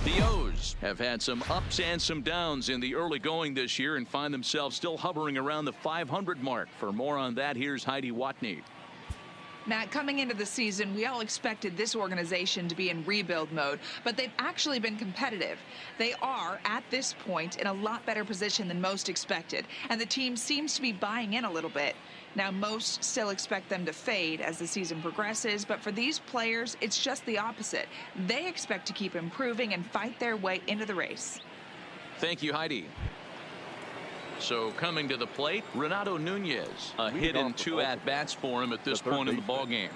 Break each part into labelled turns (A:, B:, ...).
A: The O's have had some ups and some downs in the early going this year and find themselves still hovering around the 500 mark. For more on that, here's Heidi Watney.
B: Matt, coming into the season, we all expected this organization to be in rebuild mode, but they've actually been competitive. They are, at this point, in a lot better position than most expected, and the team seems to be buying in a little bit. Now, most still expect them to fade as the season progresses, but for these players, it's just the opposite. They expect to keep improving and fight their way into the race.
A: Thank you, Heidi. So coming to the plate, Renato Nunez. A hit and 2 at-bats for him at this point in the ballgame.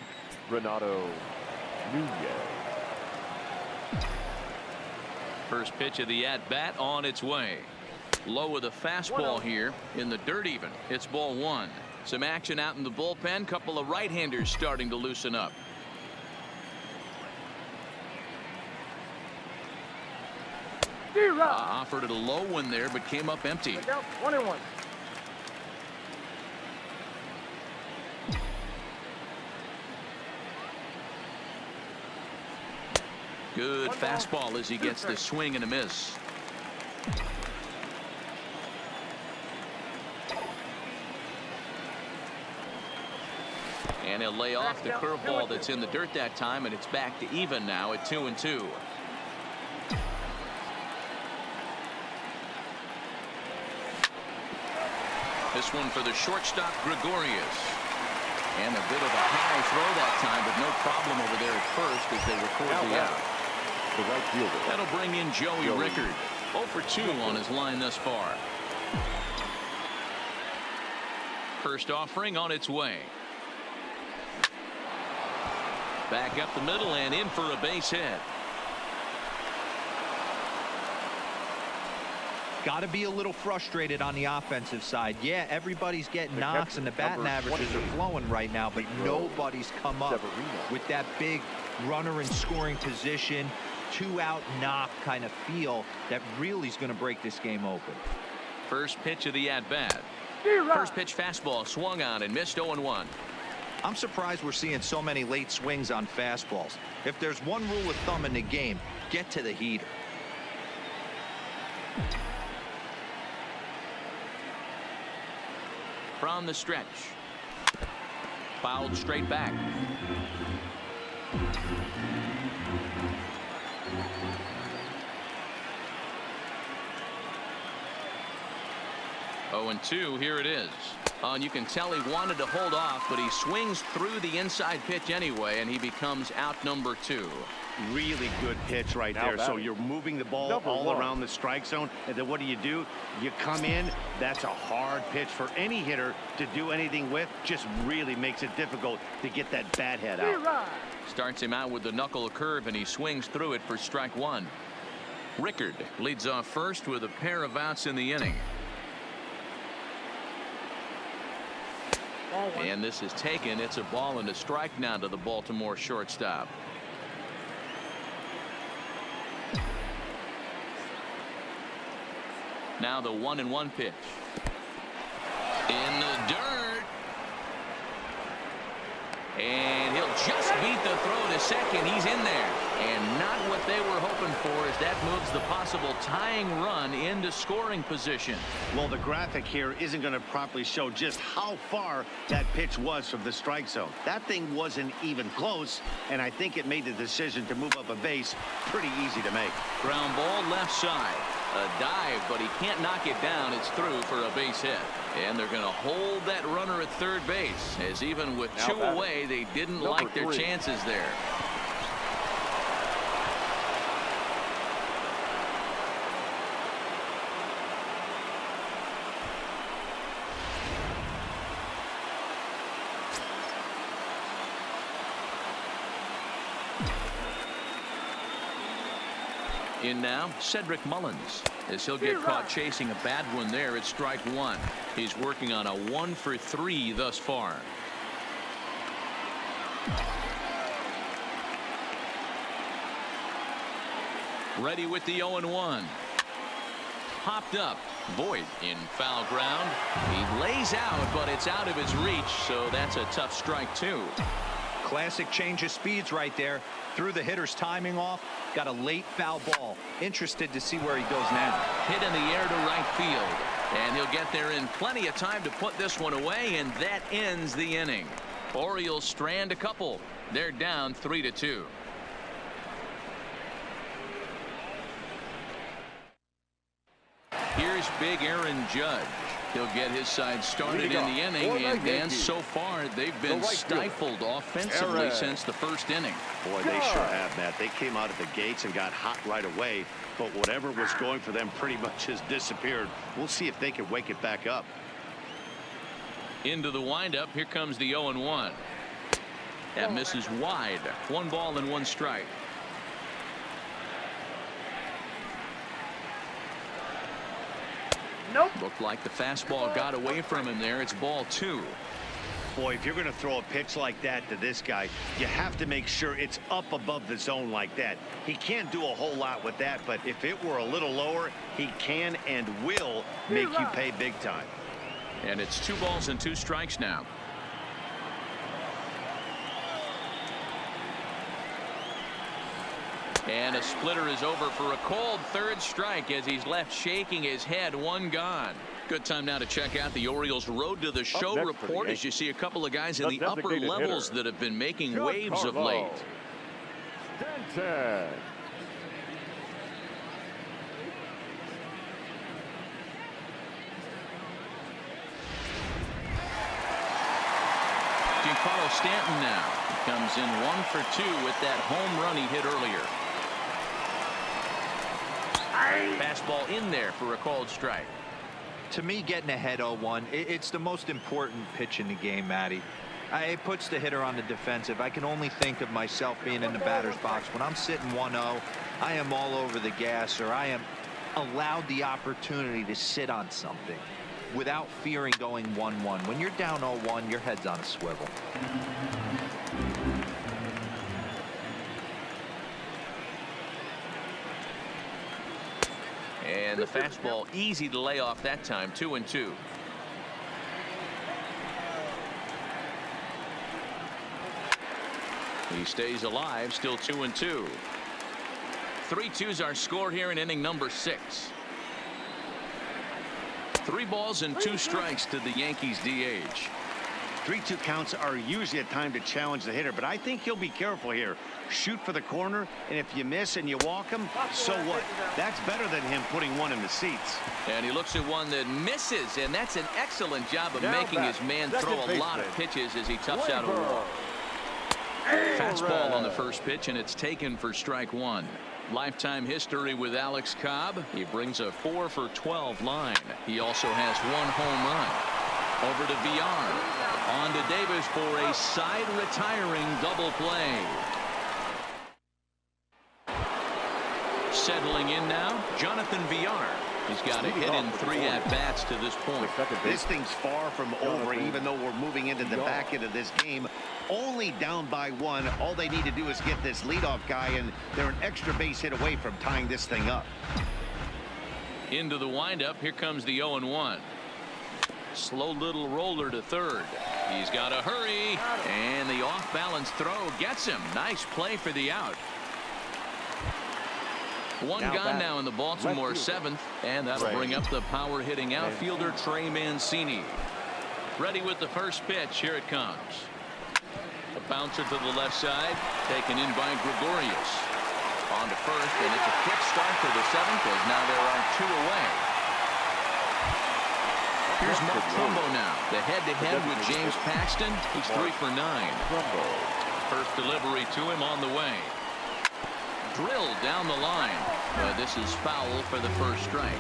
C: Renato Nunez.
A: First pitch of the at-bat on its way. Low with a fastball here in the dirt even. It's ball 1. Some action out in the bullpen. Couple of right-handers starting to loosen up. Offered it a low one there, but came up empty.
C: 1-1.
A: Good fastball as he gets the swing and a miss. And he'll lay off the curveball that's in the dirt that time, and it's back to even now at 2-2. This one for the shortstop, Gregorius. And a bit of a high throw that time, but no problem over there at first as they record the out.
C: The right fielder.
A: That'll bring in Joey Rickard. 0 for 2 on his line thus far. First offering on its way. Back up the middle and in for a base hit.
D: Got to be a little frustrated on the offensive side. Yeah, everybody's getting knocks and the batting averages are flowing right now, but nobody's come up with that big runner in scoring position, 2-out knock kind of feel that really is going to break this game open.
A: First pitch of the at-bat. First pitch fastball swung on and missed 0-1.
D: I'm surprised we're seeing so many late swings on fastballs. If there's one rule of thumb in the game, get to the heater.
A: From the stretch. Fouled straight back. Oh, and 2, here it is. And you can tell he wanted to hold off, but he swings through the inside pitch anyway, and he becomes out number 2.
E: Really good pitch right there. So you're moving the ball all around the strike zone, and then what do? You come in. That's a hard pitch for any hitter to do anything with. Just really makes it difficult to get that bat head out.
A: Starts him out with the knuckle curve, and he swings through it for strike 1. Rickard leads off first with a pair of outs in the inning. And this is taken. It's a ball and a strike now to the Baltimore shortstop. Now the 1-1 pitch. In the dirt. And he'll just beat the throw to second. He's in there. And not what they were hoping for as that moves the possible tying run into scoring position.
E: Well, the graphic here isn't going to properly show just how far that pitch was from the strike zone. That thing wasn't even close, and I think it made the decision to move up a base pretty easy to make.
A: Ground ball left side. A dive, but he can't knock it down. It's through for a base hit. And they're going to hold that runner at third base, as even with 2 away, they didn't like their chances there. In now, Cedric Mullins, as he'll get caught chasing a bad one there at strike 1. He's working on a 1 for 3 thus far. Ready with the 0-1. Popped up. Voit in foul ground. He lays out, but it's out of his reach, so that's a tough strike 2.
D: Classic change of speeds right there. Threw the hitter's timing off. Got a late foul ball. Interested to see where he goes now.
A: Hit in the air to right field. And he'll get there in plenty of time to put this one away, and that ends the inning. Orioles strand a couple. They're down 3-2. Here's big Aaron Judge. He'll get his side started in the inning, and so far they've been stifled offensively since the first inning.
E: Boy, they sure have, Matt. They came out of the gates and got hot right away, but whatever was going for them pretty much has disappeared. We'll see if they can wake it back up.
A: Into the windup. Here comes the 0-1. That misses wide. 1 ball and 1 strike.
C: Nope.
A: Looked like the fastball got away from him there. It's ball 2.
E: Boy, if you're going to throw a pitch like that to this guy, you have to make sure it's up above the zone like that. He can't do a whole lot with that, but if it were a little lower, he can and will make you pay big time.
A: And it's 2 balls and 2 strikes now. And a splitter is over for a cold 3rd strike as he's left shaking his head. 1 gone. Good time now to check out the Orioles Road to the Show report, as you see a couple of guys in the upper levels that have been making waves of late. Stanton now. He comes in 1 for 2 with that home run he hit earlier. Fastball in there for a called strike.
D: To me, getting ahead 0-1, it's the most important pitch in the game, Matty. It puts the hitter on the defensive. I can only think of myself being in the batter's box. When I'm sitting 1-0, I am all over the gas, or I am allowed the opportunity to sit on something without fearing going 1-1. When you're down 0-1, your head's on a swivel.
A: And the fastball easy to lay off that time. 2-2. He stays alive, still 2-2. 3-2's our score here in inning number 6. 3 balls and 2 strikes to the Yankees DH.
E: 3-2 counts are usually a time to challenge the hitter, but I think he'll be careful here. Shoot for the corner, and if you miss and you walk him, so what? That's better than him putting one in the seats.
A: And he looks at one that misses, and that's an excellent job of making his man throw a lot of pitches as he toughs out a walk. Fastball on the first pitch, and it's taken for strike 1. Lifetime history with Alex Cobb. He brings a 4 for 12 line. He also has 1 home run. Over to Villar. On to Davis for a side retiring double play. Settling in now, Jonathan Villar. He's got a hit in 3 at-bats to this point.
E: This thing's far from over, even though we're moving into the back end of this game. Only down by 1. All they need to do is get this leadoff guy, and they're an extra base hit away from tying this thing up.
A: Into the windup. Here comes the 0-1. Slow little roller to third. He's got to hurry, and the off-balance throw gets him. Nice play for the out. 1 gone now in the Baltimore 7th, and that'll bring up the power-hitting outfielder Trey Mancini. Ready with the first pitch. Here it comes. A bouncer to the left side, taken in by Gregorius. On to first, and it's a quick start to the 7th, as now there are 2 away. Here's Mark Trumbo now. The head-to-head with James Paxton. He's 3 for 9. First delivery to him on the way. Drilled down the line. But this is foul for the first strike.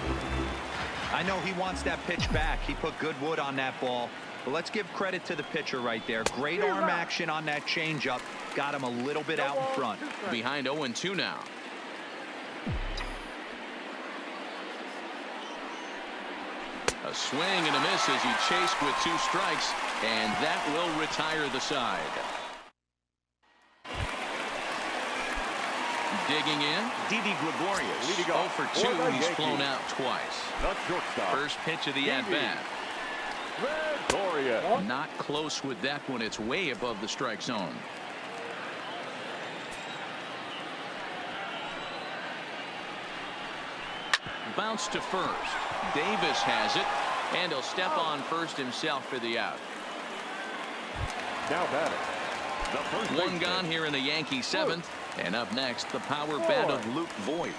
D: I know he wants that pitch back. He put good wood on that ball. But let's give credit to the pitcher right there. Great arm action on that changeup. Got him a little bit out in front.
A: Behind 0-2 now. A swing and a miss as he chased with 2 strikes, and that will retire the side. Digging in, Didi Gregorius. 0 for 2. He's flown out twice. First pitch of the at-bat. Not close with that one. It's way above the strike zone. Bounce to first. Davis has it, and he'll step on first himself for the out.
C: Now batting. The first
A: One
C: baseman.
A: gone here in the Yankee seventh. And up next, the power bat of Luke Voigt.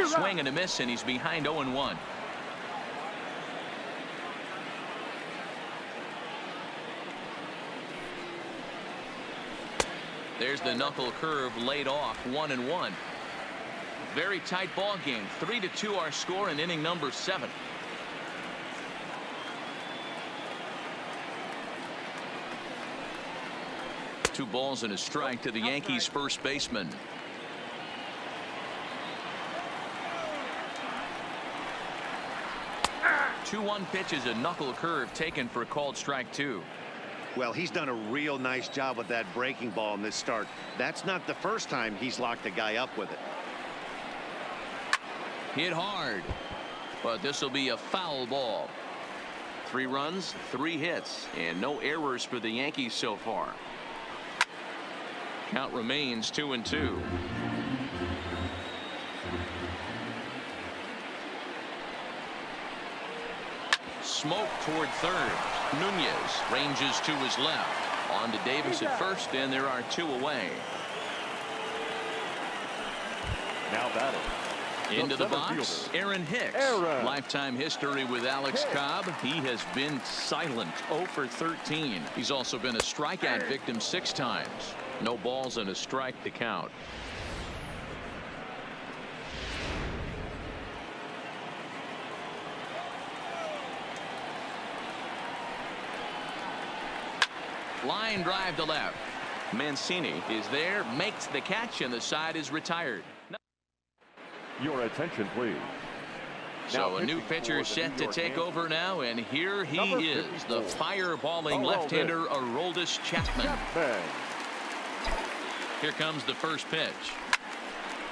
A: Swing and a miss, and he's behind 0-1. There's the knuckle curve laid off, 1-1. Very tight ball game. 3-2 our score in inning number 7. Two balls and a strike to the Yankees first baseman. The 2-1 pitch is a knuckle curve taken for a called strike 2.
E: Well, he's done a real nice job with that breaking ball in this start. That's not the first time he's locked a guy up with it.
A: Hit hard, but this will be a foul ball. 3 runs, 3 hits, and no errors for the Yankees so far. Count remains 2-2. Smoke toward third. Nunez ranges to his left. On to Davis at first, and there are 2 away.
C: Now batting.
A: Into the box, Aaron Hicks. Lifetime history with Alex Cobb. He has been silent, 0 for 13. He's also been a strikeout victim 6 times. No balls and a strike to count. Line drive to left. Mancini is there, makes the catch, and the side is retired.
C: Your attention, please.
A: So a new pitcher set to take over now, and here he is, the fireballing left-hander Aroldis Chapman. Here comes the first pitch.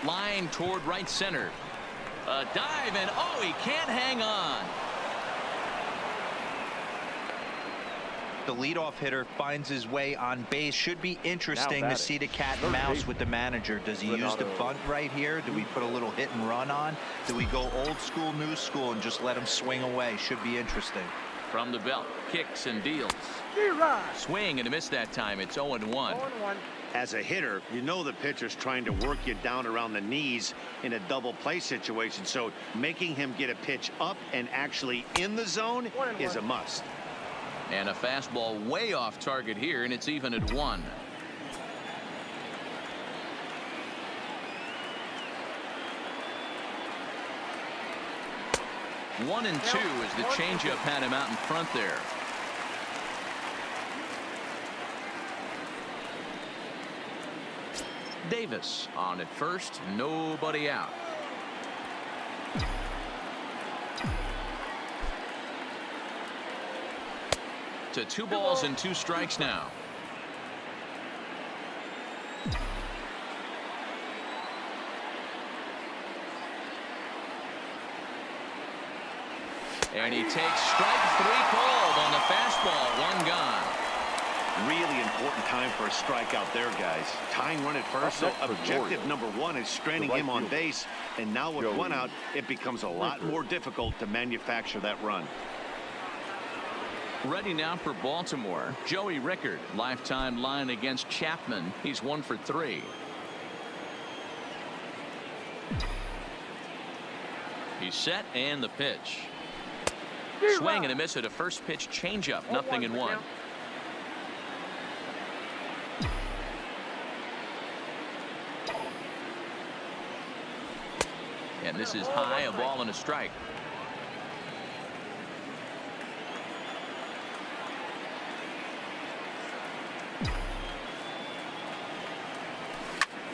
A: Line toward right center. A dive, and oh, he can't hang on.
D: The leadoff hitter finds his way on base. Should be interesting to see the cat and mouse with the manager. Does he use the bunt right here? Do we put a little hit and run on? Do we go old school, new school, and just let him swing away? Should be interesting.
A: From the belt, kicks and deals. Swing and a miss that time. It's 0-1.
E: As a hitter, you know the pitcher's trying to work you down around the knees in a double play situation. So making him get a pitch up and actually in the zone is a must.
A: And a fastball way off target here, and it's even at 1. One and 2 as the changeup had him out in front there. Davis on at first, nobody out. To 2 balls and 2 strikes now. And he takes strike 3 called on the fastball. 1 gone.
E: Really important time for a strikeout there, guys. Tying run at first, so objective number 1 is stranding him on base. And now with 1 out, it becomes a lot more difficult to manufacture that run.
A: Ready now for Baltimore. Joey Rickard, lifetime line against Chapman. He's 1 for 3. He's set, and the pitch. Swing and a miss at a first pitch changeup. 0-1. And this is high, a ball and a strike.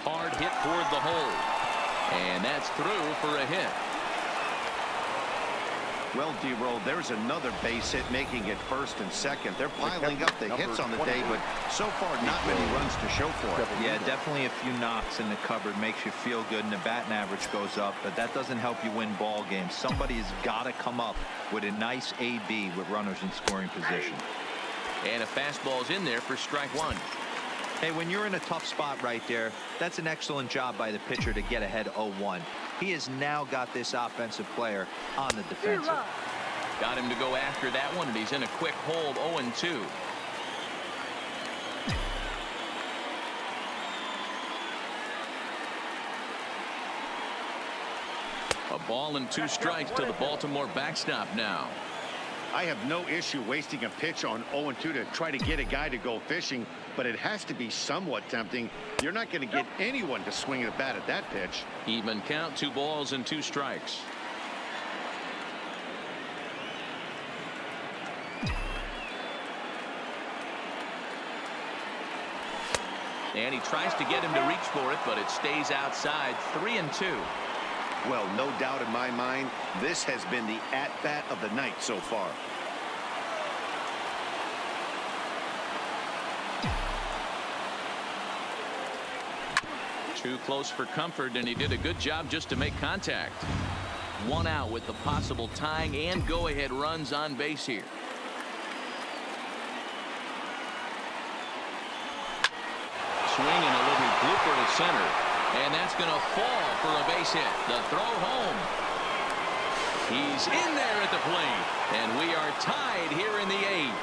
A: Hard hit toward the hole. And that's through for a hit.
E: Well, D-Roll, there's another base hit, making it first and second. They're piling up the hits on the day, but so far not many runs to show for it.
D: Yeah, definitely a few knocks in the cupboard makes you feel good, and the batting average goes up, but that doesn't help you win ball games. Somebody's got to come up with a nice AB with runners in scoring position.
A: And a fastball's in there for strike 1.
D: Hey, when you're in a tough spot right there, that's an excellent job by the pitcher to get ahead 0-1. He has now got this offensive player on the defensive.
A: Got him to go after that one, and he's in a quick hold, 0-2. A ball and 2 strikes to the Baltimore backstop now.
E: I have no issue wasting a pitch on 0-2 to try to get a guy to go fishing, but it has to be somewhat tempting. You're not going to get anyone to swing the bat at that pitch.
A: Even count, 2 balls and 2 strikes. And he tries to get him to reach for it, but it stays outside. 3-2.
E: Well, no doubt in my mind, this has been the at-bat of the night so far.
A: Too close for comfort, and he did a good job just to make contact. 1 out with the possible tying and go-ahead runs on base here. Swing and a little blooper to center. And that's going to fall for a base hit. The throw home. He's in there at the plate. And we are tied here in the 8th.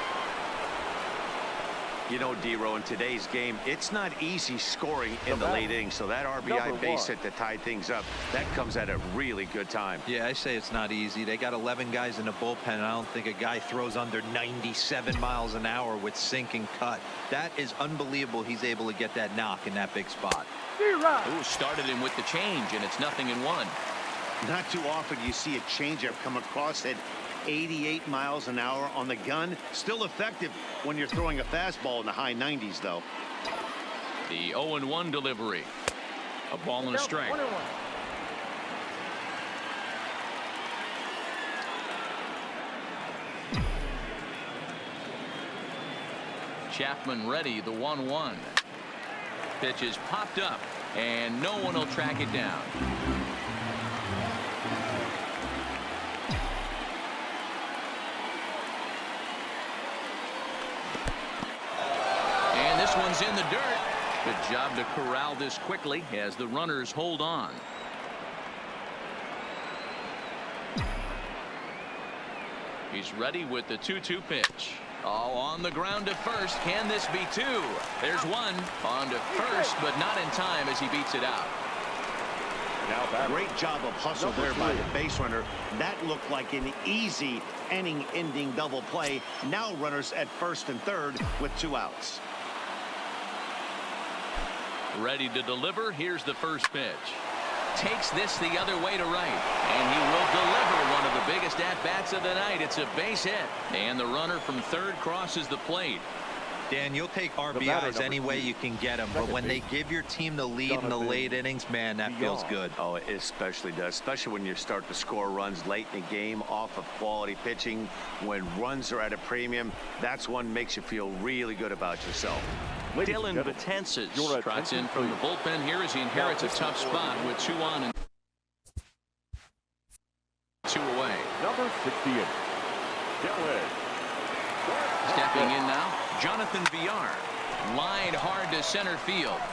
E: You know, D-Row, in today's game, it's not easy scoring in the late innings. So that RBI base hit to tie things up, that comes at a really good time.
D: Yeah, I say it's not easy. They got 11 guys in the bullpen, and I don't think a guy throws under 97 miles an hour with sink and cut. That is unbelievable. He's able to get that knock in that big spot.
A: Ooh, started him with the change, and it's 0-1.
E: Not too often you see a changeup come across at 88 miles an hour on the gun. Still effective when you're throwing a fastball in the high 90s, though.
A: The 0-1 delivery. A ball and a strike. Chapman ready, the 1-1. Pitch is popped up, and no one will track it down. And this one's in the dirt. Good job to corral this quickly as the runners hold on. He's ready with the 2-2 pitch. Oh, on the ground to first. Can this be 2? There's 1 on to first, but not in time as he beats it out.
E: Now, great job of hustle there by the base runner. That looked like an easy inning-ending double play. Now runners at first and third with 2 outs.
A: Ready to deliver. Here's the first pitch. Takes this the other way to right, and he will deliver one of the biggest at-bats of the night. It's a base hit, and the runner from third crosses the plate.
D: Dan, you'll take RBIs any way you can get them, but when they give your team the lead in the late innings, man, that feels good.
E: Oh, it especially does, especially when you start to score runs late in the game off of quality pitching. When runs are at a premium, that's one makes you feel really good about yourself.
A: Dylan Betances trots in from the bullpen here as he inherits a tough spot with 2 on and 2 away.
C: Number 68. Dylan.
A: Stepping in now, Jonathan Villar. Lined hard to center field.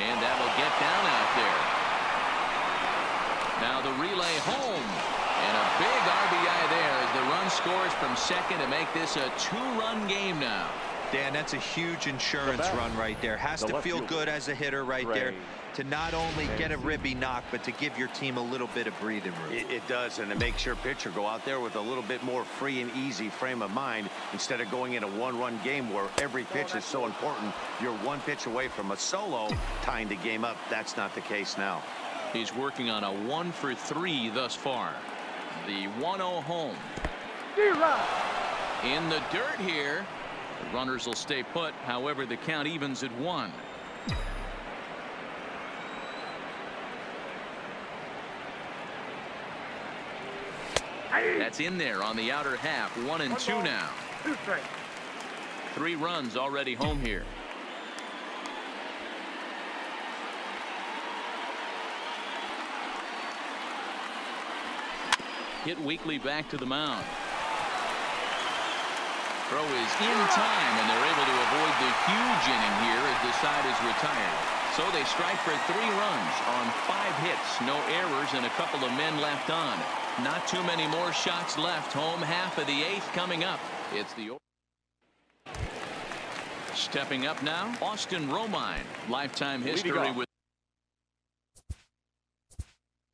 A: And that'll get down out there. Now the relay home. And a big RBI there as the run scores from second to make this a 2-run game now.
D: Dan, that's a huge insurance run right there. Has to feel good as a hitter right there to not only get a ribby knock, but to give your team a little bit of breathing room.
E: It does, and it makes your pitcher go out there with a little bit more free and easy frame of mind instead of going in a 1-run game where every pitch is so important. You're 1 pitch away from a solo tying the game up. That's not the case now.
A: He's working on a 1 for 3 thus far. The 1-0 home. In the dirt here. The runners will stay put. However, the count evens at 1. That's in there on the outer half. 1-2 now. 3 runs already home here. Hit weakly back to the mound. Throw is in time, and they're able to avoid the huge inning here as the side is retired. So they strike for 3 runs on 5 hits, no errors, and a couple of men left on. Not too many more shots left. Home half of the 8th coming up. It's the stepping up now, Austin Romine. Lifetime history with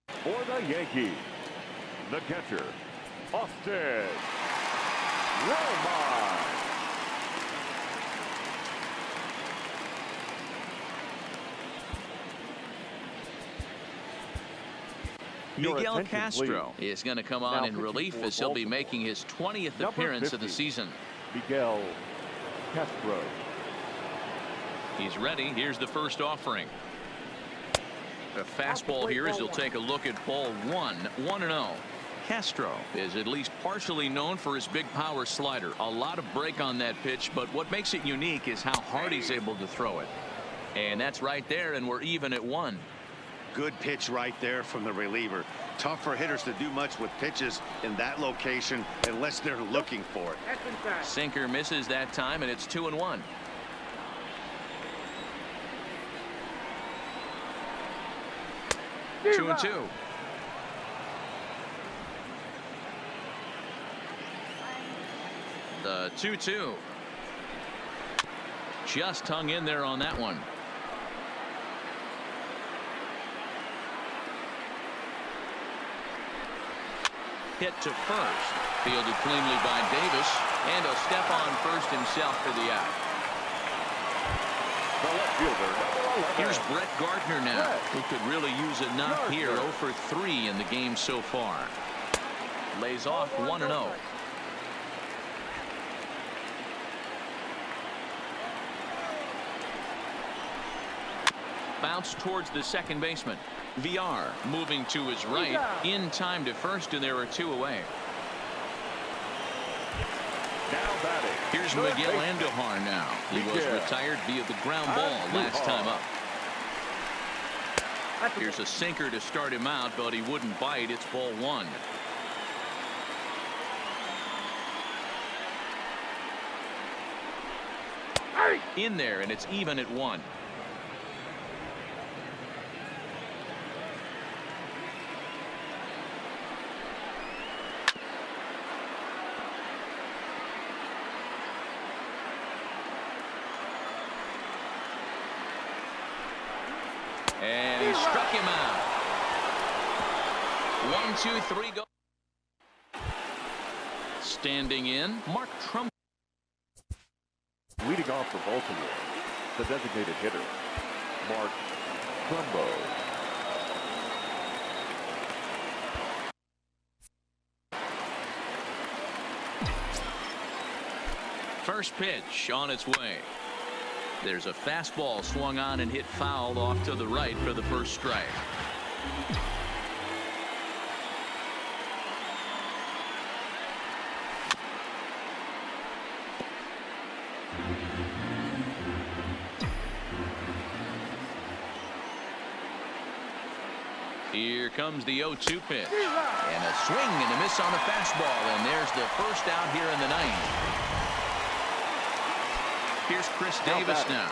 C: for the Yankees, the catcher, Austin Romine.
A: Miguel Castro is going to come on in relief as he'll be making his 20th appearance of the season.
C: Miguel Castro.
A: He's ready. Here's the first offering. A fastball here as he'll take a look at ball 1. 1-0. Castro is at least partially known for his big power slider. A lot of break on that pitch, but what makes it unique is how hard he's able to throw it. And that's right there, and we're even at 1.
E: Good pitch right there from the reliever. Tough for hitters to do much with pitches in that location unless they're looking for it.
A: Sinker misses that time, and it's 2-1. Two and 2. The 2-2. Just hung in there on that one. Hit to first. Fielded cleanly by Davis. And a step on first himself for the out.
C: The left fielder,
A: Here's Brett Gardner now, who could really use a knock here. 0 for 3 in the game so far. Lays off 1-0. Bounce towards the second baseman. VR moving to his right, in time to first, and there are 2 away.
C: now batting.
A: Here's Miguel Andujar now. He was retired via the ground ball last time up. Here's a sinker to start him out, but he wouldn't bite. It's ball 1. In there, and it's even at 1. And he struck him out. 1, 2, 3, go. Standing in, Mark Trump.
C: Leading off for Baltimore, the designated hitter, Mark Trumbo.
A: First pitch on its way. There's a fastball swung on and hit foul off to the right for the first strike. Here comes the 0-2 pitch. And a swing and a miss on the fastball. And there's the first out here in the 9th. Here's Chris Davis now.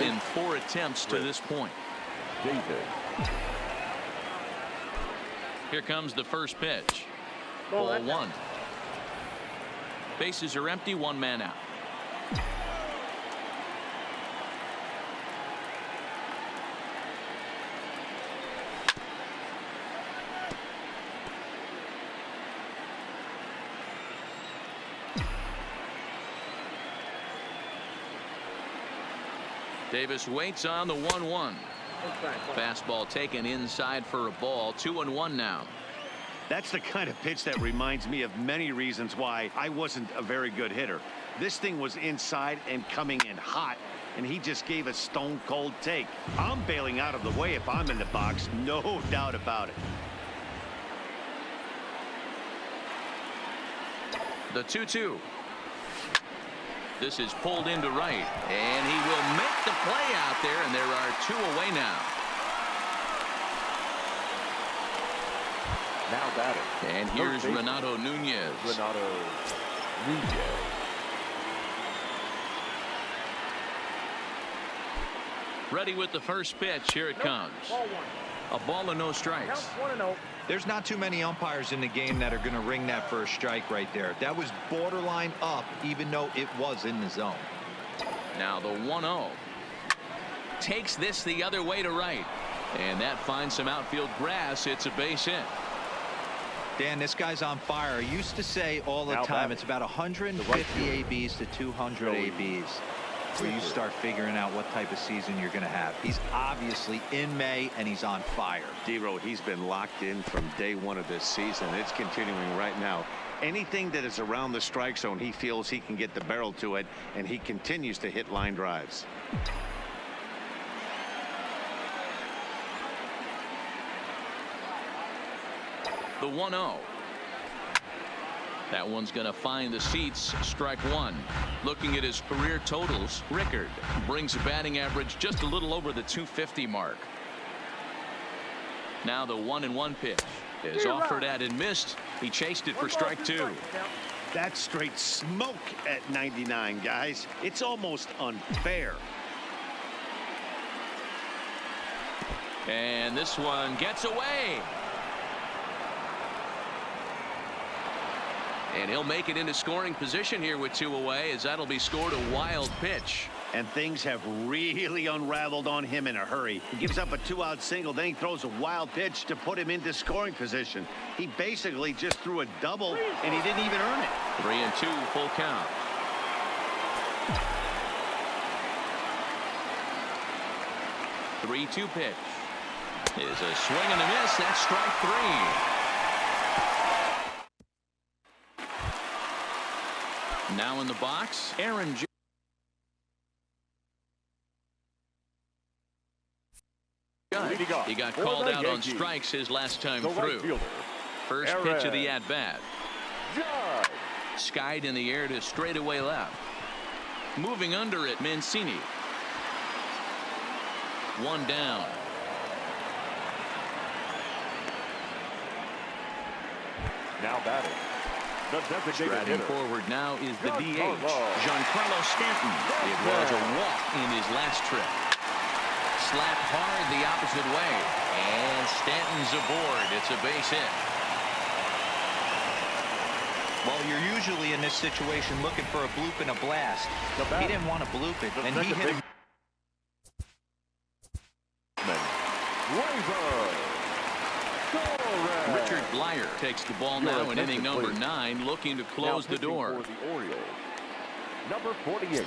A: In 4 attempts to this point.
C: Davis.
A: Here comes the first pitch. Ball 1. Bases are empty, 1 man out. Davis waits on the 1-1. Fastball taken inside for a ball. 2-1 now.
E: That's the kind of pitch that reminds me of many reasons why I wasn't a very good hitter. This thing was inside and coming in hot, and he just gave a stone cold take. I'm bailing out of the way if I'm in the box, no doubt about it.
A: The 2-2. This is pulled into right, and he will make the play out there, and there are 2 away now.
C: Now batting.
A: And here's Renato Nunez.
C: Renato Nunez.
A: Ready with the first pitch. Here it comes. A ball and no strikes.
D: There's not too many umpires in the game that are going to ring that first strike right there. That was borderline up, even though it was in the zone.
A: Now the 1-0. Takes this the other way to right. And that finds some outfield grass. It's a base hit.
D: Dan, this guy's on fire. I used to say all the time it's about 150 ABs to 200 ABs where you start figuring out what type of season you're going to have. He's obviously in May, and he's on fire.
E: D-Row, he's been locked in from day one of this season. It's continuing right now. Anything that is around the strike zone, he feels he can get the barrel to it, and he continues to hit line drives.
A: The 1-0. That one's going to find the seats. Strike one. Looking at his career totals, Rickard brings a batting average just a little over the 250 mark. Now the 1-1 pitch is offered at and missed. He chased it for strike two.
E: That's straight smoke at 99, guys. It's almost unfair.
A: And this one gets away. And he'll make it into scoring position here with 2 away, as that'll be scored a wild pitch.
E: And things have really unraveled on him in a hurry. He gives up a 2-out single, then he throws a wild pitch to put him into scoring position. He basically just threw a double, and he didn't even earn it.
A: 3-2, full count. The 3-2 pitch is a swing and a miss. That's strike three. Now in the box, Aaron. He got called out on strikes his last time through. First pitch of the at-bat. Skied in the air to straightaway left. Moving under it, Mancini. One down.
C: Now batting.
A: Striding forward now is the DH, Giancarlo Stanton. It was a walk in his last trip. Slapped hard the opposite way, and Stanton's aboard. It's a base hit.
D: Well, you're usually in this situation looking for a bloop and a blast. He didn't want to bloop it, and he hit it.
A: Richard Blyer takes the ball now in inning number 9, looking to close the door.
C: For the Orioles, number 48,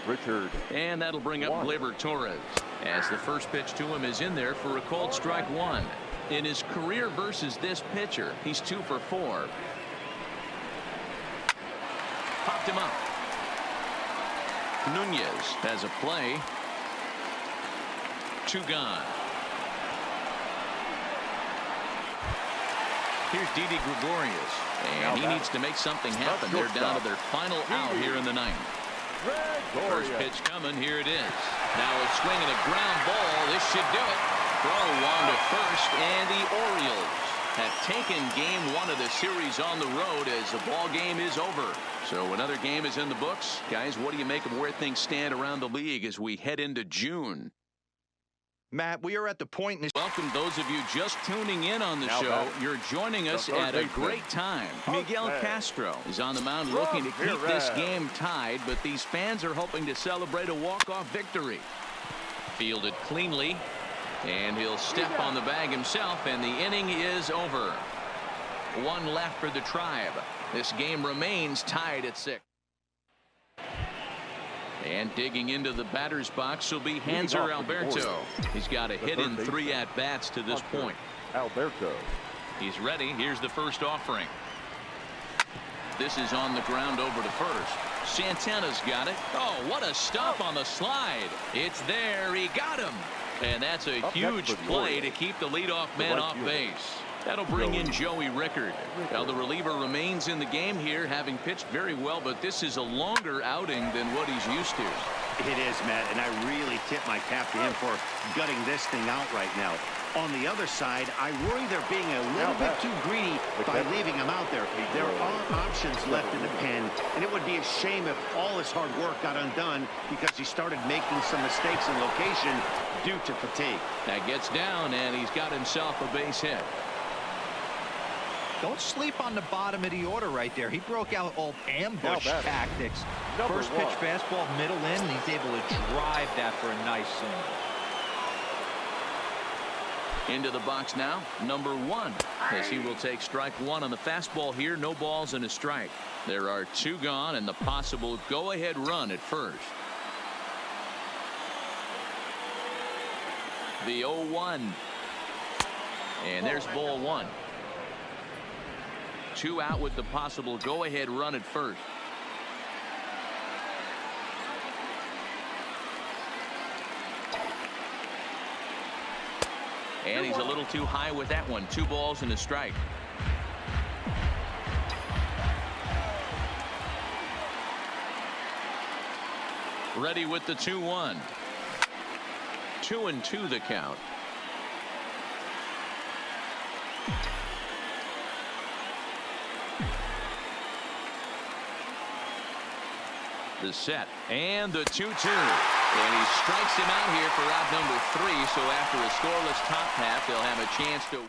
C: Richard.
A: And that'll bring up Gleyber Torres, as the first pitch to him is in there for a called strike one. In his career versus this pitcher, he's 2 for 4. Popped him up. Nunez has a play. 2 gone. Here's Didi Gregorius, and he needs to make something happen. They're down to their final out here in the 9th. First pitch coming. Here it is. Now a swing and a ground ball. This should do it. Throw on to first, and the Orioles have taken game 1 of the series on the road as the ball game is over. So another game is in the books. Guys, what do you make of where things stand around the league as we head into June?
D: Matt, we are at the point in this.
A: Welcome those of you just tuning in on the show. You're joining us at a great time. Miguel Castro is on the mound looking to keep this game tied, but these fans are hoping to celebrate a walk-off victory. Fielded cleanly, and he'll step on the bag himself, and the inning is over. 1 left for the Tribe. This game remains tied at 6. And digging into the batter's box will be Hanser Alberto. He's got a hit in 3 at-bats to this point.
C: Alberto.
A: He's ready. Here's the first offering. This is on the ground over to first. Santana's got it. Oh, what a stop on the slide. It's there. He got him. And that's a huge play to keep the leadoff man off base. That'll bring in Joey Rickard. Now the reliever remains in the game here, having pitched very well, but this is a longer outing than what he's used to.
E: It is, Matt, and I really tip my cap to him for gutting this thing out right now. On the other side, I worry they're being a little bit too greedy by leaving him out there. There are options left in the pen, and it would be a shame if all his hard work got undone because he started making some mistakes in location due to fatigue.
A: That gets down, and he's got himself a base hit.
D: Don't sleep on the bottom of the order right there. He broke out all ambush tactics. First pitch fastball, middle in, and he's able to drive that for a nice single.
A: Into the box now, number 1, as he will take strike 1 on the fastball here. No balls and a strike. There are 2 gone and the possible go-ahead run at first. The 0-1. And there's ball 1. 2 out with the possible go-ahead run at first. And he's a little too high with that one. 2 balls and a strike. Ready with the 2-1. 2-2 the count. The set and the 2-2, and he strikes him out here for out number 3. So after a scoreless top half, they'll have a chance to.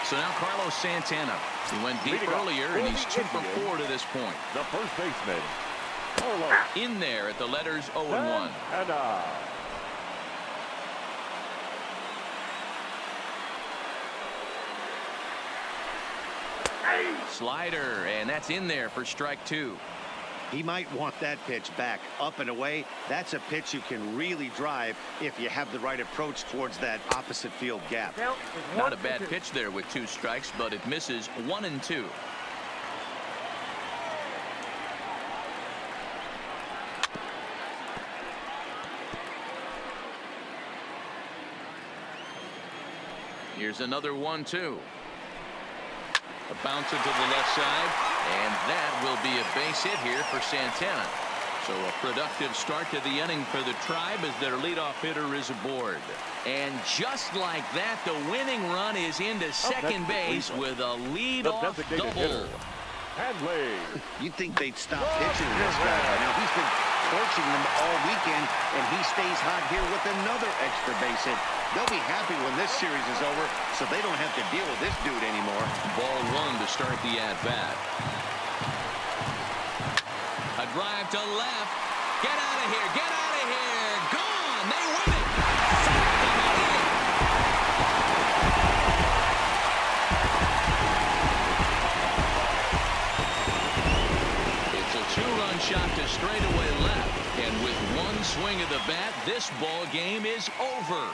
A: So now Carlos Santana. He went deep earlier, and he's 2 for 4 to this point.
C: The first baseman, Carlos.
A: In there at the letters 0-1. Slider, and that's in there for strike 2.
E: He might want that pitch back up and away. That's a pitch you can really drive if you have the right approach towards that opposite field gap.
A: Not a bad pitch there with 2 strikes, but it misses 1 and 2. Here's another 1-2. A bouncer to the left side, and that will be a base hit here for Santana. So a productive start to the inning for the Tribe as their leadoff hitter is aboard. And just like that, the winning run is into second base with a leadoff double.
E: You'd think they'd stop pitching this guy. Now he's been torching them all weekend, and he stays hot here with another extra base hit. They'll be happy when this series is over, so they don't have to deal with this dude anymore.
A: Ball 1 to start the at-bat. A drive to left. Get out of here. Get out of here. Gone. They win it. It's a 2-run shot to straightaway left. And with 1 swing of the bat, this ball game is over.